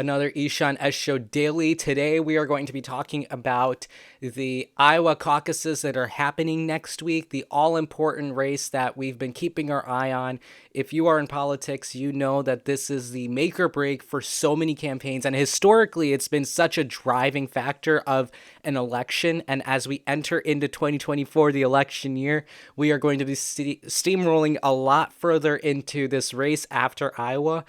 another Ishan S Show Daily. Today we are going to be talking about the Iowa caucuses that are happening next week, the all-important race that we've been keeping our eye on. If you are in politics, you know that this is the make or break for so many campaigns, and historically it's been such a driving factor of an election. And as we enter into 2024, the election year, we are going to be steamrolling a lot further into this race after Iowa.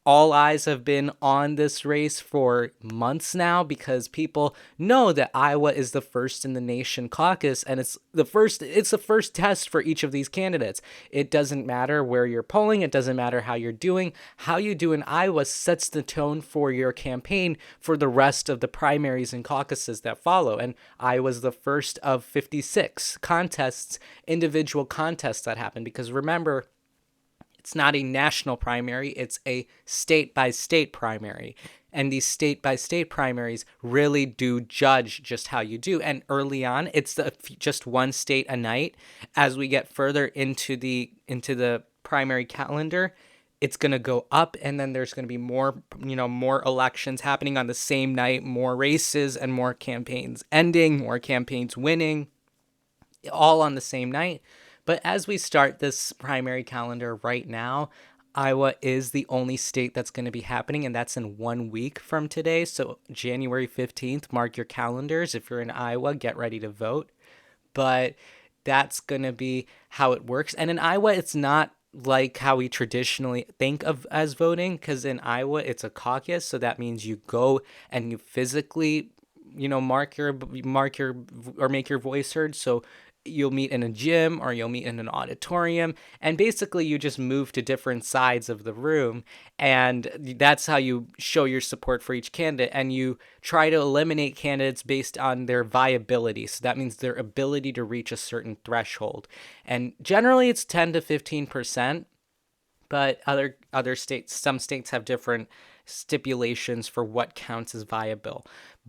All eyes have been on this race for months now because people know that Iowa is the first in the nation caucus, and it's the first test for each of these candidates. It doesn't matter where you're polling, it doesn't matter how you're doing. How you do in Iowa sets the tone for your campaign for the rest of the primaries and caucuses that follow. And Iowa's the first of 56 contests, individual contests that happen, because remember, it's not a national primary, it's a state-by-state primary. And these state-by-state primaries really do judge just how you do. And early on, it's just one state a night. As we get further into the primary calendar, it's going to go up, and then there's going to be more elections happening on the same night, more races and more campaigns ending, more campaigns winning, all on the same night. But as we start this primary calendar right now, Iowa is the only state that's going to be happening, and that's in 1 week from today. So January 15th, mark your calendars. If you're in Iowa, get ready to vote. But that's going to be how it works. And in Iowa, it's not like how we traditionally think of as voting, because in Iowa, it's a caucus. So that means you go and you physically, mark your or make your voice heard. So you'll meet in a gym or you'll meet in an auditorium, and basically you just move to different sides of the room, and that's how you show your support for each candidate. And you try to eliminate candidates based on their viability. So that means their ability to reach a certain threshold. And generally it's 10 to 15%, but some states have different stipulations for what counts as viable.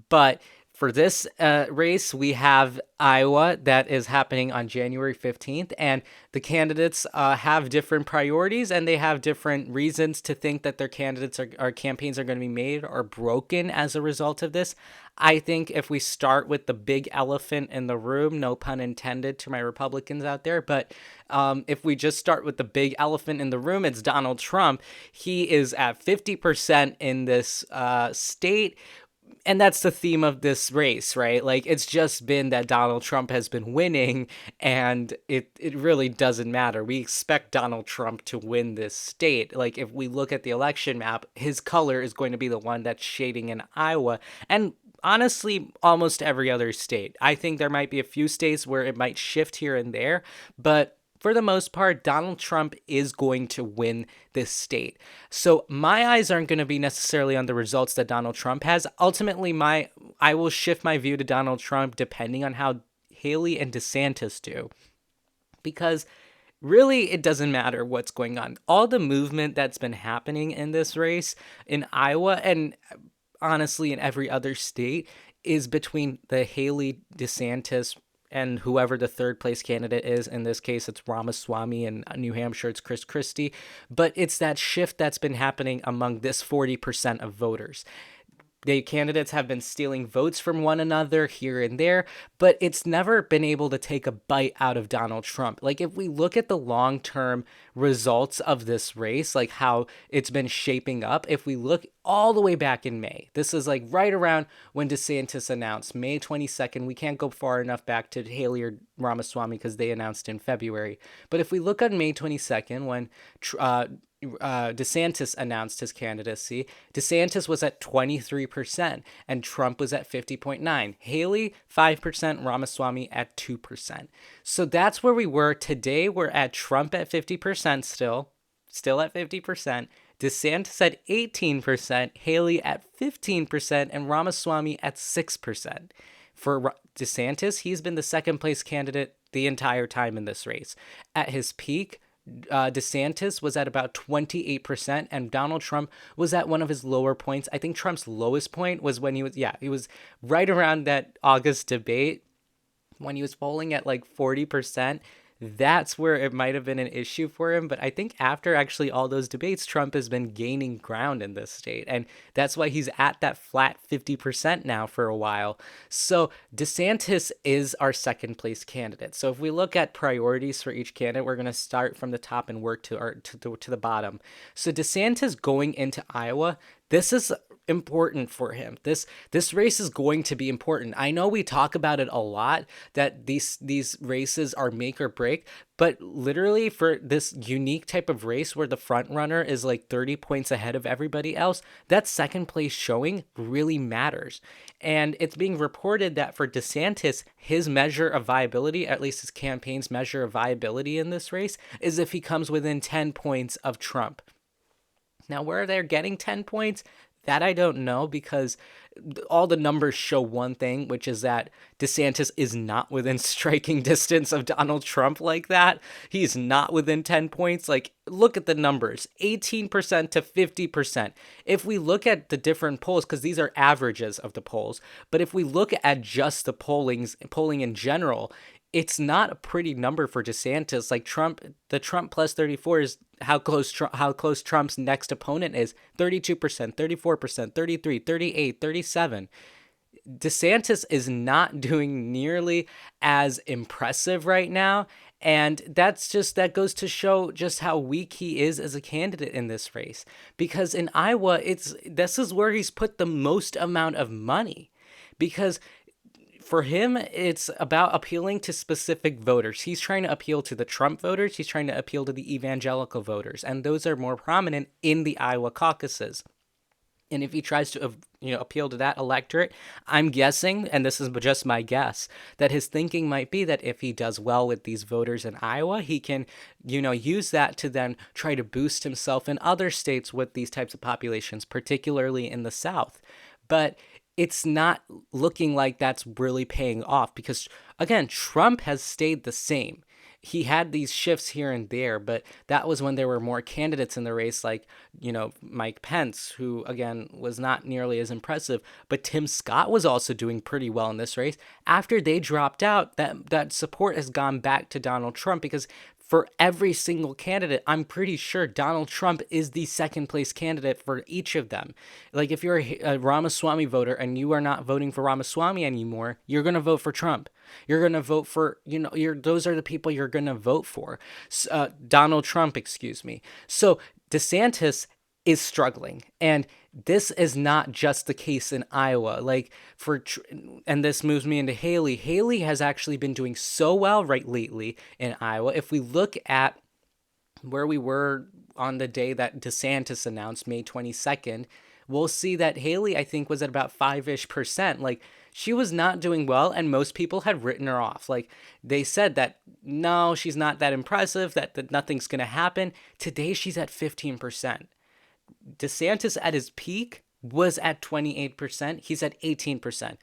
But for this race, we have Iowa that is happening on January 15th, and the candidates have different priorities, and they have different reasons to think that their campaigns are going to be made or broken as a result of this. I think if we start with the big elephant in the room, no pun intended to my Republicans out there, but if we just start with the big elephant in the room, it's Donald Trump. He is at 50% in this state. And that's the theme of this race, right? Like, it's just been that Donald Trump has been winning, and it really doesn't matter. We expect Donald Trump to win this state. Like, if we look at the election map, his color is going to be the one that's shading in Iowa. And honestly, almost every other state. I think there might be a few states where it might shift here and there, but for the most part, Donald Trump is going to win this state. So my eyes aren't going to be necessarily on the results that Donald Trump has. Ultimately, I will shift my view to Donald Trump depending on how Haley and DeSantis do. Because really, it doesn't matter what's going on. All the movement that's been happening in this race in Iowa, and honestly in every other state, is between the Haley, DeSantis, and whoever the third place candidate is. In this case, it's Ramaswamy. In New Hampshire, it's Chris Christie. But it's that shift that's been happening among this 40% of voters. The candidates have been stealing votes from one another here and there, but it's never been able to take a bite out of Donald Trump. Like, if we look at the long-term results of this race, like how it's been shaping up, if we look all the way back in May, this is like right around when DeSantis announced, May 22nd. We can't go far enough back to Haley or Ramaswamy because they announced in February. But if we look on May 22nd, when DeSantis announced his candidacy, DeSantis was at 23% and Trump was at 50.9%. Haley, 5%, Ramaswamy at 2%. So that's where we were. Today, we're at Trump at 50% still at 50%. DeSantis at 18%, Haley at 15%, and Ramaswamy at 6%. For DeSantis, he's been the second place candidate the entire time in this race. At his peak, DeSantis was at about 28%, and Donald Trump was at one of his lower points. I think Trump's lowest point was when he was right around that August debate when he was polling at like 40%. that's where it might have been an issue for him. But I think after actually all those debates, Trump has been gaining ground in this state. And that's why he's at that flat 50% now for a while. So DeSantis is our second place candidate. So if we look at priorities for each candidate, we're going to start from the top and work to the bottom. So DeSantis going into Iowa, this is important for him. This race is going to be important. I know we talk about it a lot that these races are make or break, but literally for this unique type of race where the front runner is like 30 points ahead of everybody else, that second place showing really matters. And it's being reported that for DeSantis, his measure of viability, at least his campaign's measure of viability in this race, is if he comes within 10 points of Trump. Now, where they're getting 10 points, that I don't know, because all the numbers show one thing, which is that DeSantis is not within striking distance of Donald Trump like that. He's not within 10 points. Like, look at the numbers, 18% to 50%. If we look at the different polls, because these are averages of the polls, but if we look at just the polling in general, it's not a pretty number for DeSantis. Like the Trump plus 34 is how close Trump's next opponent is. 32%, 34%, 33, 38, 37. DeSantis is not doing nearly as impressive right now. And that goes to show just how weak he is as a candidate in this race. Because in Iowa, this is where he's put the most amount of money. Because for him, it's about appealing to specific voters. He's trying to appeal to the Trump voters. He's trying to appeal to the evangelical voters. And those are more prominent in the Iowa caucuses. And if he tries to appeal to that electorate, I'm guessing, and this is just my guess, that his thinking might be that if he does well with these voters in Iowa, he can use that to then try to boost himself in other states with these types of populations, particularly in the South. But it's not looking like that's really paying off because, again, Trump has stayed the same. He had these shifts here and there, but that was when there were more candidates in the race, like, Mike Pence, who, again, was not nearly as impressive. But Tim Scott was also doing pretty well in this race. After they dropped out, that support has gone back to Donald Trump because for every single candidate, I'm pretty sure Donald Trump is the second place candidate for each of them. Like if you're a Ramaswamy voter and you are not voting for Ramaswamy anymore, you're going to vote for Trump. You're going to vote for, those are the people you're going to vote for. Donald Trump, excuse me. So DeSantis is struggling. And this is not just the case in Iowa. And this moves me into Haley. Haley has actually been doing so well lately in Iowa. If we look at where we were on the day that DeSantis announced, May 22nd, we'll see that Haley, I think, was at about 5-ish%. Like, she was not doing well, and most people had written her off. Like, they said that, no, she's not that impressive, that nothing's going to happen. Today, she's at 15%. DeSantis at his peak was at 28%. He's at 18%.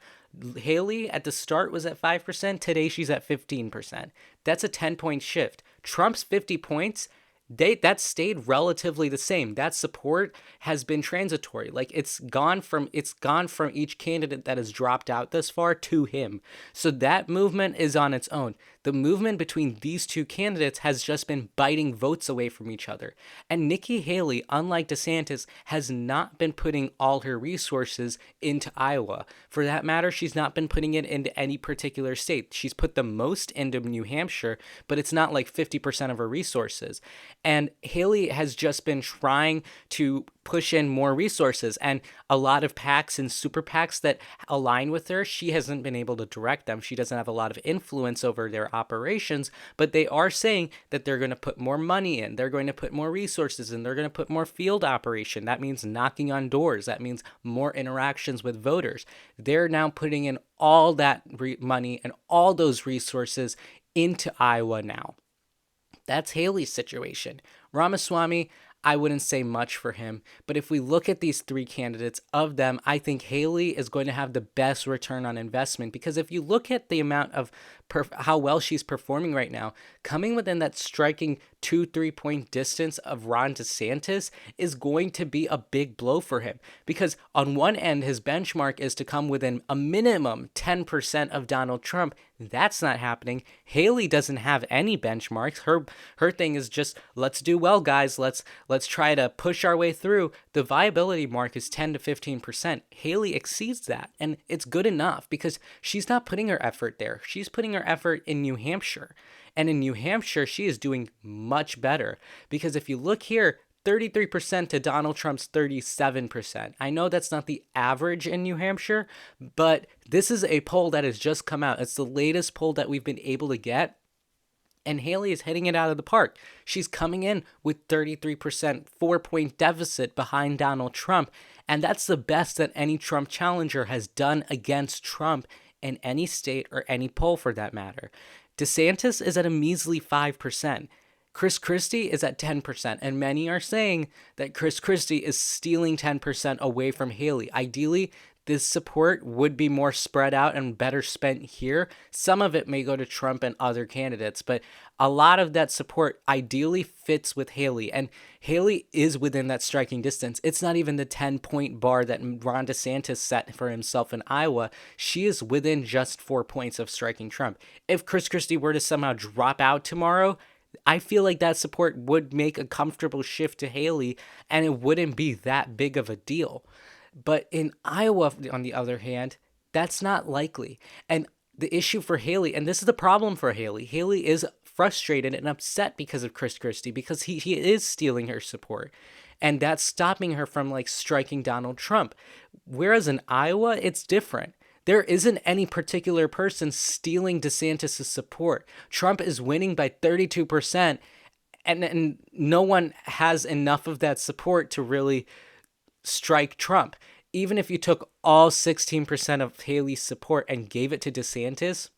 Haley at the start was at 5%. Today she's at 15%. That's a 10-point shift. Trump's 50 points, that stayed relatively the same. That support has been transitory. Like it's gone from each candidate that has dropped out thus far to him. So that movement is on its own. The movement between these two candidates has just been biting votes away from each other. And Nikki Haley, unlike DeSantis, has not been putting all her resources into Iowa. For that matter, she's not been putting it into any particular state. She's put the most into New Hampshire, but it's not like 50% of her resources. And Haley has just been trying to push in more resources, and a lot of PACs and super PACs that align with her, she hasn't been able to direct them. She doesn't have a lot of influence over their operations, but they are saying that they're going to put more money in, they're going to put more resources in, they're going to put more field operation. That means knocking on doors. That means more interactions with voters. They're now putting in all that money and all those resources into Iowa now. That's Haley's situation. Ramaswamy, I wouldn't say much for him, but if we look at these three candidates, of them, I think Haley is going to have the best return on investment, because if you look at the amount of how well she's performing right now, coming within that striking 2-3 point distance of Ron DeSantis is going to be a big blow for him, because on one end, his benchmark is to come within a minimum 10% of Donald Trump. That's not happening. Haley doesn't have any benchmarks. Her thing is just, let's do well, guys. Let's try to push our way through. The viability mark is 10 to 15%. Haley exceeds that, and it's good enough because she's not putting her effort there. She's putting her effort in New Hampshire. And in New Hampshire, she is doing much better, because if you look here, 33% to Donald Trump's 37%. I know that's not the average in New Hampshire, but this is a poll that has just come out. It's the latest poll that we've been able to get. And Haley is hitting it out of the park. She's coming in with 33%, 4-point deficit behind Donald Trump. And that's the best that any Trump challenger has done against Trump in any state or any poll for that matter. DeSantis is at a measly 5%. Chris Christie is at 10%, and many are saying that Chris Christie is stealing 10% away from Haley. Ideally, this support would be more spread out and better spent here. Some of it may go to Trump and other candidates, but a lot of that support ideally fits with Haley, and Haley is within that striking distance. It's not even the 10-point bar that Ron DeSantis set for himself in Iowa. She is within just 4 points of striking Trump. If Chris Christie were to somehow drop out tomorrow, I feel like that support would make a comfortable shift to Haley, and it wouldn't be that big of a deal. But in Iowa, on the other hand, that's not likely. And the issue for Haley, and this is the problem for Haley, Haley is frustrated and upset because of Chris Christie, because he is stealing her support. And that's stopping her from striking Donald Trump. Whereas in Iowa, it's different. There isn't any particular person stealing DeSantis' support. Trump is winning by 32%, and no one has enough of that support to really strike Trump. Even if you took all 16% of Haley's support and gave it to DeSantis,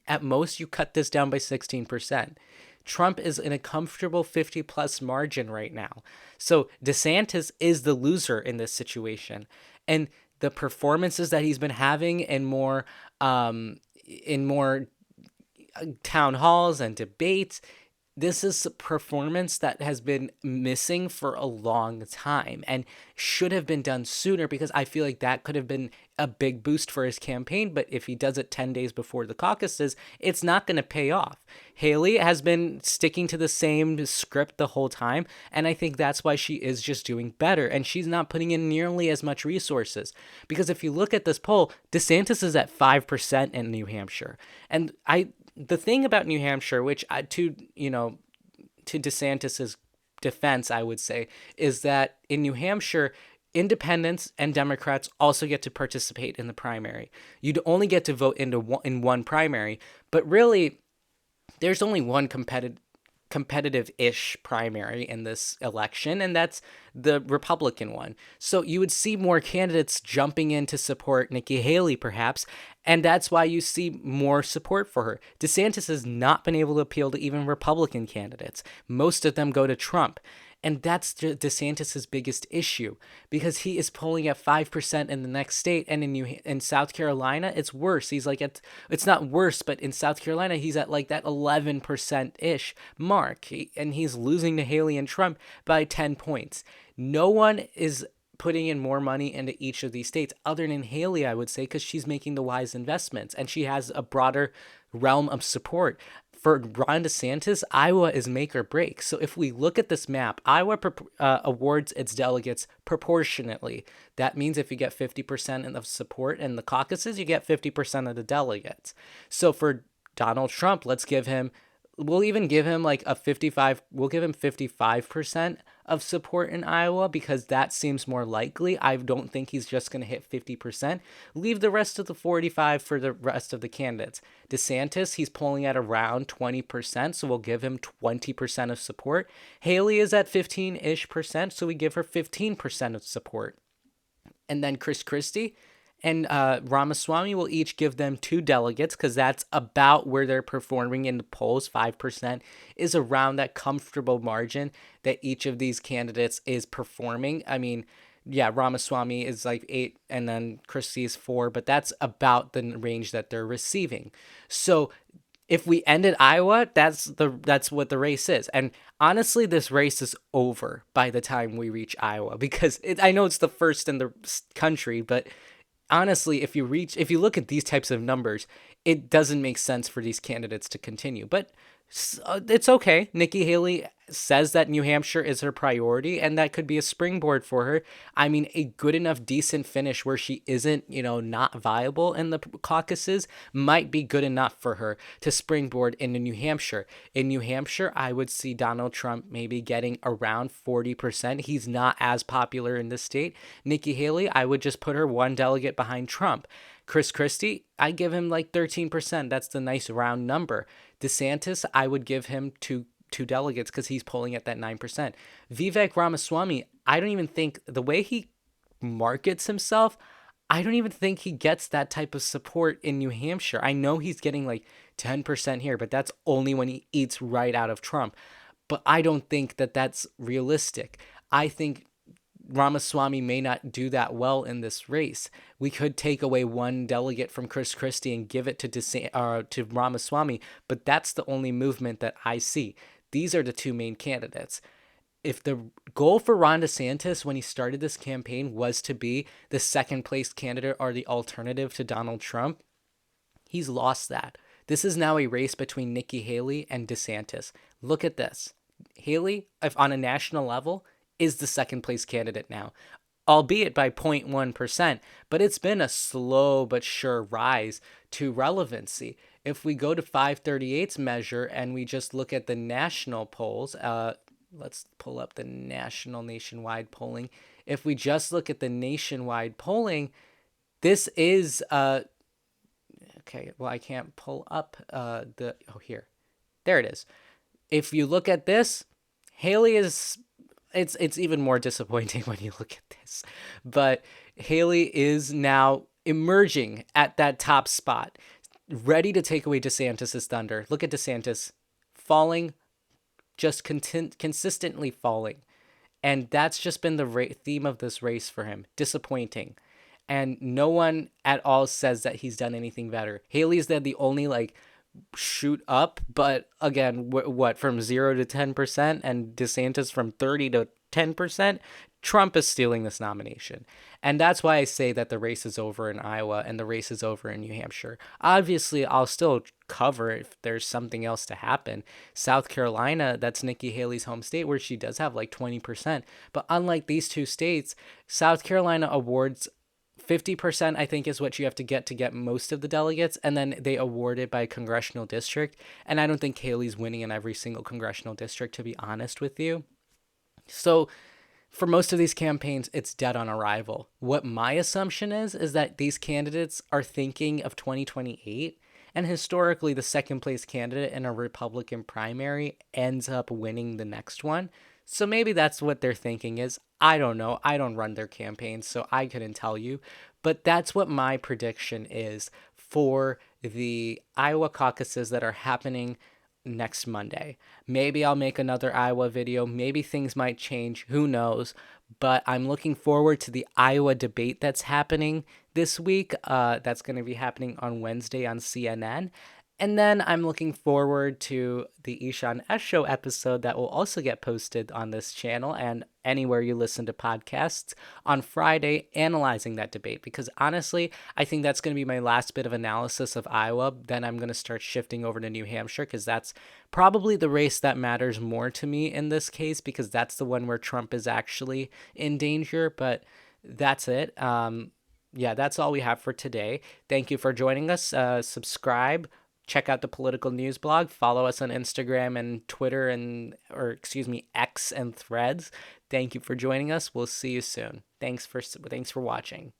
at most you cut this down by 16%. Trump is in a comfortable 50-plus margin right now. So DeSantis is the loser in this situation. And the performances that he's been having in more town halls and debates, this is a performance that has been missing for a long time and should have been done sooner, because I feel like that could have been a big boost for his campaign. But if he does it 10 days before the caucuses, it's not going to pay off. Haley has been sticking to the same script the whole time, and I think that's why she is just doing better, and she's not putting in nearly as much resources. Because if you look at this poll, DeSantis is at 5% in New Hampshire. And the thing about New Hampshire, which to DeSantis's defense, I would say, is that in New Hampshire, independents and Democrats also get to participate in the primary. You'd only get to vote in one primary, but really, there's only one competitive-ish primary in this election, and that's the Republican one. So you would see more candidates jumping in to support Nikki Haley, perhaps, and that's why you see more support for her. DeSantis has not been able to appeal to even Republican candidates. Most of them go to Trump. And that's DeSantis' biggest issue, because he is polling at 5% in the next state, and in South Carolina, it's worse. He's it's not worse, but in South Carolina, he's at that 11%-ish mark, and he's losing to Haley and Trump by 10 points. No one is putting in more money into each of these states other than Haley, I would say, because she's making the wise investments, and she has a broader realm of support. For Ron DeSantis, Iowa is make or break. So if we look at this map, Iowa awards its delegates proportionately. That means if you get 50% of support in the caucuses, you get 50% of the delegates. So for Donald Trump, we'll even give him we'll give him 55% of support in Iowa, because that seems more likely. I don't think he's just going to hit 50%. Leave the rest of the 45 for the rest of the candidates. DeSantis, he's polling at around 20%, so we'll give him 20% of support. Haley is at 15-ish%, so we give her 15% of support. And then Chris Christie and Ramaswamy will each give them 2 delegates, because that's about where they're performing in the polls. 5% is around that comfortable margin that each of these candidates is performing. I mean, yeah, Ramaswamy is 8, and then Christie is 4, but that's about the range that they're receiving. So if we ended Iowa, that's what the race is. And honestly, this race is over by the time we reach Iowa because I know it's the first in the country, but honestly, if you look at these types of numbers, it doesn't make sense for these candidates to continue. But it's okay. Nikki Haley says that New Hampshire is her priority, and that could be a springboard for her. I mean, a good enough, decent finish where she isn't, not viable in the caucuses might be good enough for her to springboard into New Hampshire. In New Hampshire, I would see Donald Trump maybe getting around 40%. He's not as popular in the state. Nikki Haley, I would just put her one delegate behind Trump. Chris Christie, I give him like 13%. That's the nice round number. DeSantis, I would give him two delegates because he's polling at that 9%. Vivek Ramaswamy, I don't even think the way he markets himself, I don't even think he gets that type of support in New Hampshire. I know he's getting like 10% here, but that's only when he eats right out of Trump. But I don't think that that's realistic. I think Ramaswamy may not do that well in this race. We could take away one delegate from Chris Christie and give it to Ramaswamy, but that's the only movement that I see. These are the two main candidates. If the goal for Ron DeSantis when he started this campaign was to be the second place candidate or the alternative to Donald Trump, he's lost that. This is now a race between Nikki Haley and DeSantis. Look at this. Haley, if on a national level, is the second place candidate now, albeit by 0.1%, but it's been a slow but sure rise to relevancy. If we go to 538's measure and we just look at the national polls, let's pull up the nationwide polling. If we just look at the nationwide polling, this is, okay, well, I can't pull up here. There it is. If you look at this, Haley is, it's even more disappointing when you look at this, but Haley is now emerging at that top spot, ready to take away DeSantis' thunder. Look at DeSantis falling, just consistently falling. And that's just been the theme of this race for him. Disappointing. And no one at all says that he's done anything better. Haley's the only shoot up, but again, what from 0 to 10%, and DeSantis from 30 to 10%. Trump is stealing this nomination. And that's why I say that the race is over in Iowa and the race is over in New Hampshire. Obviously, I'll still cover if there's something else to happen. South Carolina, that's Nikki Haley's home state, where she does have 20%. But unlike these two states, South Carolina awards 50%, I think, is what you have to get most of the delegates, and then they award it by congressional district. And I don't think Haley's winning in every single congressional district, to be honest with you. So for most of these campaigns, it's dead on arrival. What my assumption is that these candidates are thinking of 2028, and historically, the second place candidate in a Republican primary ends up winning the next one. So maybe that's what they're thinking is. I don't know. I don't run their campaigns, so I couldn't tell you. But that's what my prediction is for the Iowa caucuses that are happening next Monday. Maybe I'll make another Iowa video. Maybe things might change. Who knows? But I'm looking forward to the Iowa debate that's happening this week. That's going to be happening on Wednesday on CNN. And then I'm looking forward to the Ishan S Show episode that will also get posted on this channel and anywhere you listen to podcasts on Friday, analyzing that debate. Because honestly, I think that's going to be my last bit of analysis of Iowa. Then I'm going to start shifting over to New Hampshire because that's probably the race that matters more to me in this case, because that's the one where Trump is actually in danger. But that's it. Yeah, that's all we have for today. Thank you for joining us. Subscribe. Check out the Political News blog. Follow us on Instagram and Twitter X and Threads. Thank you for joining us. We'll see you soon. Thanks for watching.